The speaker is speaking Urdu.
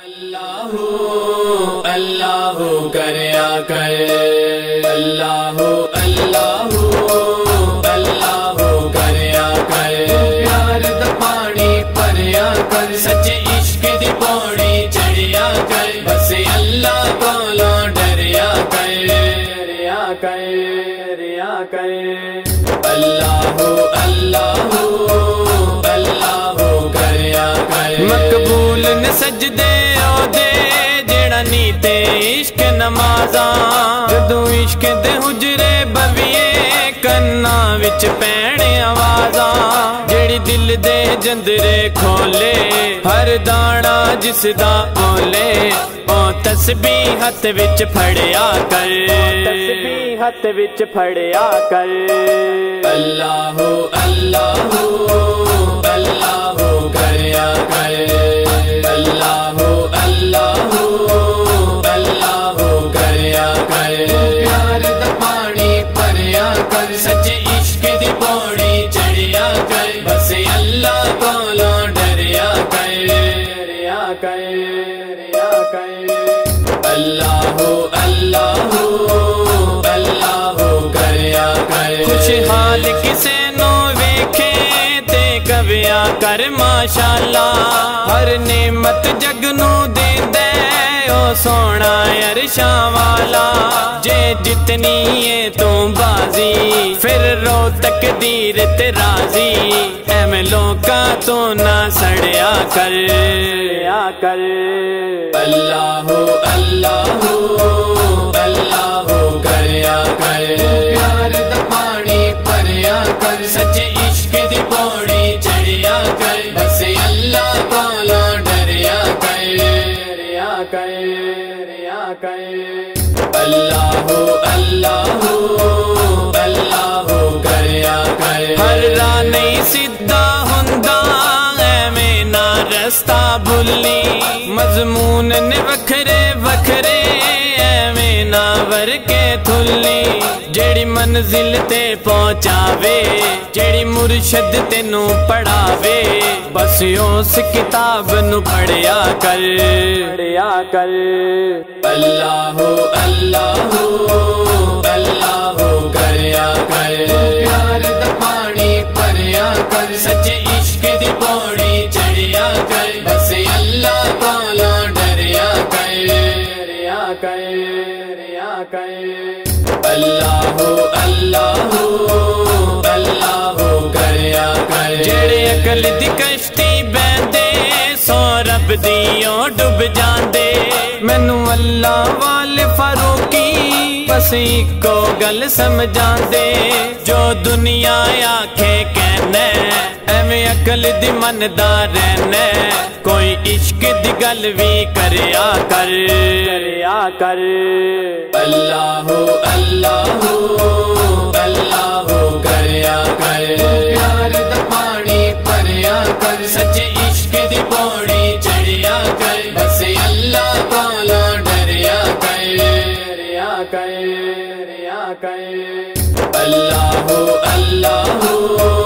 اللہ اللہ کریا کر اللہ اللہ اللہ کریا کر پیار دا پانی پریا کر سچے عشق دی پوڑی چڑھیا کر بس اللہ کولوں ڈریا کر اللہ اللہ اللہ کریا کر مقبول نے سجدے او دے جڑا نیتے عشق نمازاں جدوں عشق دے حجرے بویے کنا وچ پینے آوازاں جڑی دل دے جندرے کھولے ہر دانا جس دا اولے او تسبیح ہتھ وچ پھڑیا کر ہتھ وچ پھڑیا کر اللہ اللہ اللہ کریا کر اللہ اللہ اللہ کریا کر پیار دا پانی پریا کر سچے عشق دی پوڑی چڑھیا کر بس اللہ کولوں ڈریا کر اللہ اللہ اللہ کریا کر خوشحال کسے نو ویکھے تے کبیا کر ماشاءاللہ ہر نعمت جگ نو دیندے او سونا عرشاں والا جے جتنی ہے تو بازی پھر رو تقدیر تے راضی ایویں لوکاں تو نہ سڑیا کر اللہ اللہ اللہ کریا کر پیار دا پانی پریا کر سچے عشق دی پوڑی چڑھیا کر بس اللہ کولوں ڈریا کر اللہ اللہ اللہ کریا کر ہر راہ نہیں سیدھا ہوندا ایویں نہ رستہ بھلی مضمون نے وکھرے وکھرے ایویں نہ ور کے تھلی جیڑی منزل تے پہنچاوے جیڑی مرشد تینوں پڑھاوے بس اس کتاب نو پڑھیا کر اللہ اللہ اللہ کریا کر پیار دا پانی پریا کر سچے عشق دی پوڑی چڑھیا کر بس اللہ کولوں ڈریا اللہ اللہ اللہ کریا کر جڑے عقل دی کشتی بہندے سو رب دیوں ڈب جاندے مینوں اللہ والے فاروقی بس اکو گل سمجھاندے جو دنیا آکھے کہنا ایویں عقل دی مندا رہنا کوئی عشق دی گل بھی کریا کر اللہ اللہ اللہ کریا کر پیار دا پانی پریا کر سچے عشق دی پوڑی چڑھیا کر بس اللہ کولوں ڈریا کر اللہ اللہ